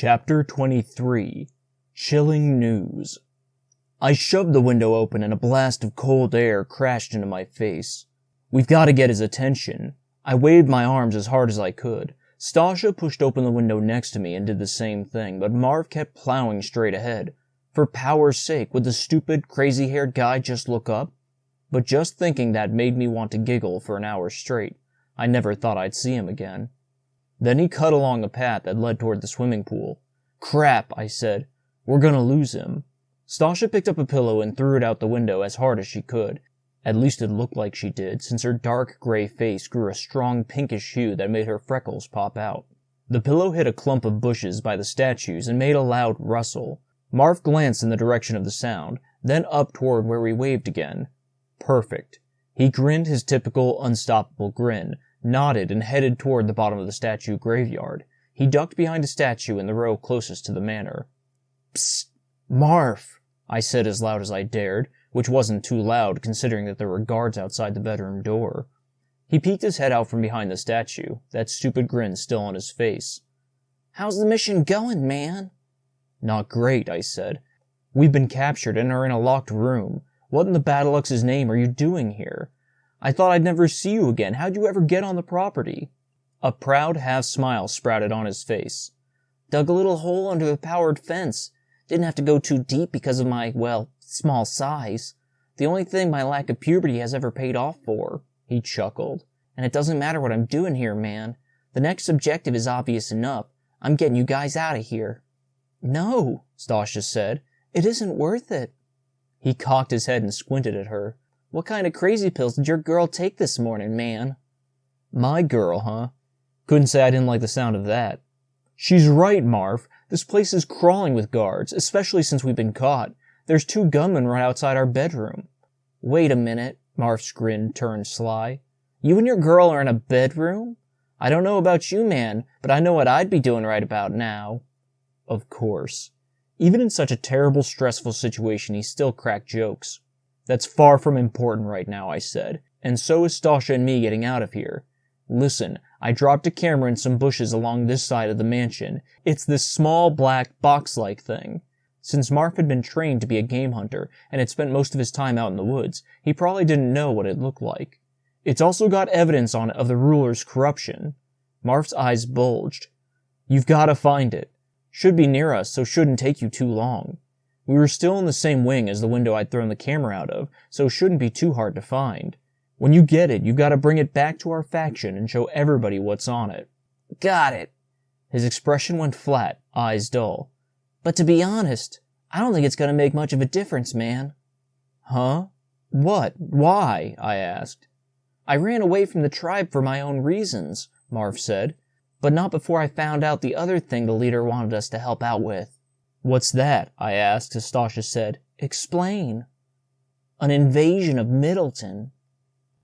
Chapter 23. Chilling News. I shoved the window open and a blast of cold air crashed into my face. We've got to get his attention. I waved my arms as hard as I could. Stasha pushed open the window next to me and did the same thing, but Marv kept plowing straight ahead. For power's sake, would the stupid, crazy-haired guy just look up? But just thinking that made me want to giggle for an hour straight. I never thought I'd see him again. Then he cut along a path that led toward the swimming pool. "Crap," I said. "We're gonna lose him." Stasha picked up a pillow and threw it out the window as hard as she could. At least it looked like she did, since her dark gray face grew a strong pinkish hue that made her freckles pop out. The pillow hit a clump of bushes by the statues and made a loud rustle. Marv glanced in the direction of the sound, then up toward where we waved again. Perfect. He grinned his typical, unstoppable grin, nodded, and headed toward the bottom of the statue graveyard. He ducked behind a statue in the row closest to the manor. "Psst! Marv!" I said as loud as I dared, which wasn't too loud considering that there were guards outside the bedroom door. He peeked his head out from behind the statue, that stupid grin still on his face. "How's the mission going, man?" "Not great," I said. "We've been captured and are in a locked room. What in the Badalux's name are you doing here? I thought I'd never see you again. How'd you ever get on the property?" A proud half-smile sprouted on his face. "Dug a little hole under the powered fence. Didn't have to go too deep because of my, small size. The only thing my lack of puberty has ever paid off for." He chuckled. "And it doesn't matter what I'm doing here, man. The next objective is obvious enough. I'm getting you guys out of here." "No," Stasha said. "It isn't worth it." He cocked his head and squinted at her. "What kind of crazy pills did your girl take this morning, man?" "My girl, huh? Couldn't say I didn't like the sound of that." "She's right, Marv. This place is crawling with guards, especially since we've been caught. There's 2 gunmen right outside our bedroom." "Wait a minute," Marv's grin turned sly. "You and your girl are in a bedroom? I don't know about you, man, but I know what I'd be doing right about now." Of course. Even in such a terrible, stressful situation, he still cracked jokes. "That's far from important right now," I said, "and so is Stasha and me getting out of here. Listen, I dropped a camera in some bushes along this side of the mansion. It's this small, black, box-like thing. Since Marv had been trained to be a game hunter and had spent most of his time out in the woods, he probably didn't know what it looked like. It's also got evidence on it of the ruler's corruption." Marv's eyes bulged. "You've got to find it. Should be near us, so shouldn't take you too long. We were still in the same wing as the window I'd thrown the camera out of, so it shouldn't be too hard to find. When you get it, you've got to bring it back to our faction and show everybody what's on it." "Got it." His expression went flat, eyes dull. "But to be honest, I don't think it's going to make much of a difference, man." "Huh? What? Why?" I asked. "I ran away from the tribe for my own reasons," Marv said, "but not before I found out the other thing the leader wanted us to help out with." "What's that?" I asked as Stasha said, "Explain." "An invasion of Middleton."